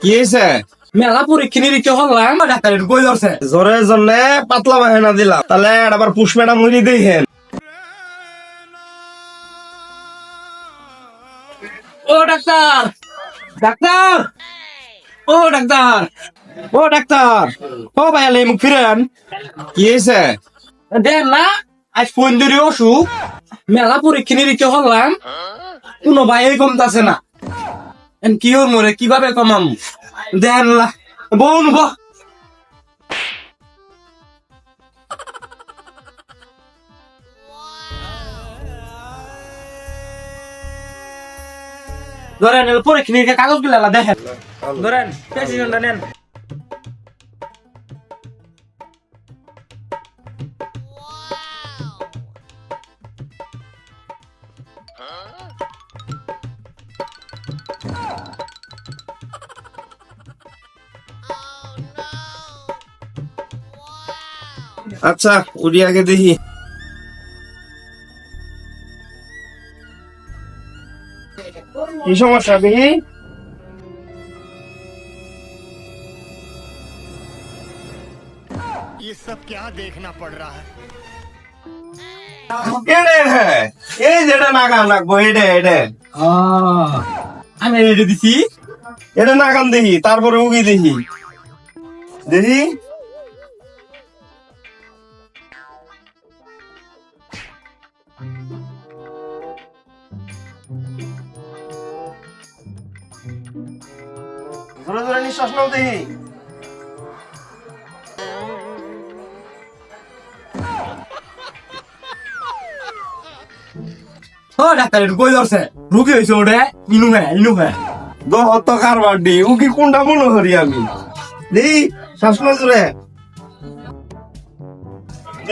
কি হয়েছে? মেলা পরীক্ষা নিরীক্ষা হলাম, ডাক্তারের কই ধরছে। জ্বরের জন্য পাতলা বাহানা দিলাম, তাহলে আবার পুষ্পেটা মুড়ি দেখেন। ও ডাক্তার, ডাক্তার, ও ডাক্তার, ও ডাক্তার, ও ভাইয়ালে মুখ ফিরেন। কি হয়েছে? দেন না, আজ ফোন ধরে অসুখ, মেলা পরীক্ষা নিরীক্ষা হলাম, কোনো ভাই কমতাছে না। কি ওর মরে কিভাবে কমাম? দেন না, বোন বহ। ধরেন পরীক্ষা নিরীক্ষা কাগজ গুলা দেখেন, ধরেন প্রেসিডেন্টটা নেন। আচ্ছা, উড়ি আগে দেখি। কি সমস্যা দেখি? ये सब क्या देखना पड़ रहा है। এই যেটা নাগান রাখবো, এটা আমি রেডি দিছি। এটা নাগান দেখি, তারপরে উগি দেখি। দেখি জোরে জোরে নিঃশ্বাস নাও দেখি। ও ডাক্তারের কই ধরছে, রুগী হয়েছে ওটা। ইনু হ্যাঁ দহত কারবার দি উকি কোনটা মনে করি আমি। দেখি শ্বাস নাও জোরে।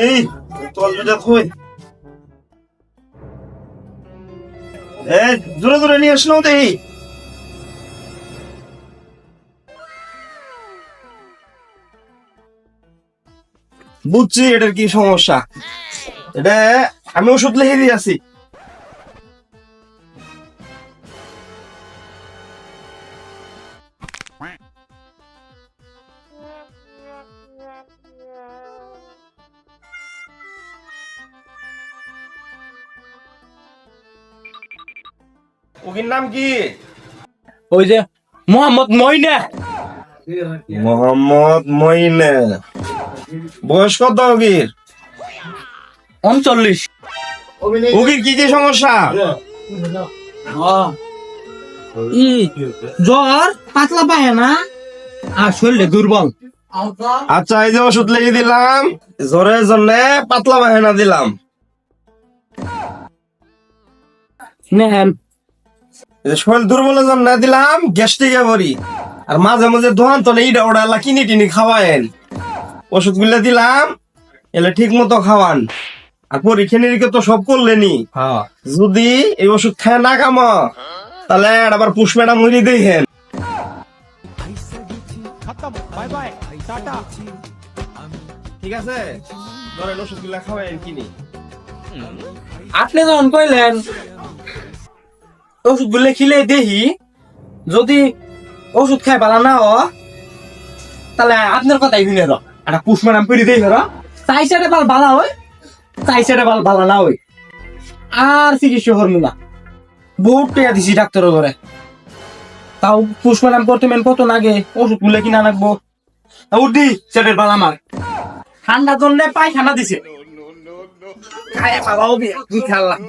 এই তল দুটা থই। জোরে জোরে নিয়ে আসলো দেখি। বুঝছি এটার কি সমস্যা। এটা আমি ওষুধ লিখে দিয়েছি। ওকির নাম কি? ওই যে মোহাম্মদ মইনা। মোহাম্মদ মইনে। বয়স কত ওকির? 39। ওকির কি কি সমস্যা? জ্বর, পাতলা পায় না, আর শরীরে দুর্বল। আচ্ছা, এই যে ওষুধ লিখে দিলাম, জ্বরের জন্য পাতলা বাহানা দিলাম। নেন। এই যে শরীর দুর্বলের জন্য দিলাম গ্যাস্ট্রিকে ভরি। আর মাঝে মাঝে দোকান তো এইটা ওটা কিনি টিনি খাওয়ায়েন। ওষুধ গুলো দিলাম, এলে ঠিক মতো খাওয়ান। আর পরীক্ষা নিরীক্ষা তো সব করলেনি। যদি এই ওষুধ খায় না কামো, তাহলে আবার পুষ্পেটা মুড়ি দেখেন। ঠিক আছে, ধরেন ওষুধ গুলা খাওয়ায়েন কিনি। আপনি যখন কইলেন ওষুধ গুলো খিলে দেখি, যদি ওষুধ খাই ভালো না হ, তাহলে আপনার কথাই শুনে দাও। একটা পুষ্পনাম করে দেই ধরো, চাই সাইডে বাল ভালো হয়, চাই সাইডে বাল ভালো না হয়। আর চিকিৎসা হরমু না, বহুত টাকা দিছি ডাক্তারের ঘরে। তাও পুষ্পনাম করতে মেন কত লাগে, ওষুধ গুলো কিনা লাগবো। উঠি সেটের বাল আমার ঠান্ডা জন্য পায়খানা দিছে। খায় পালাও বিয়ে কি খেললাম,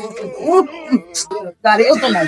দাঁড়িয়েও তো নাই।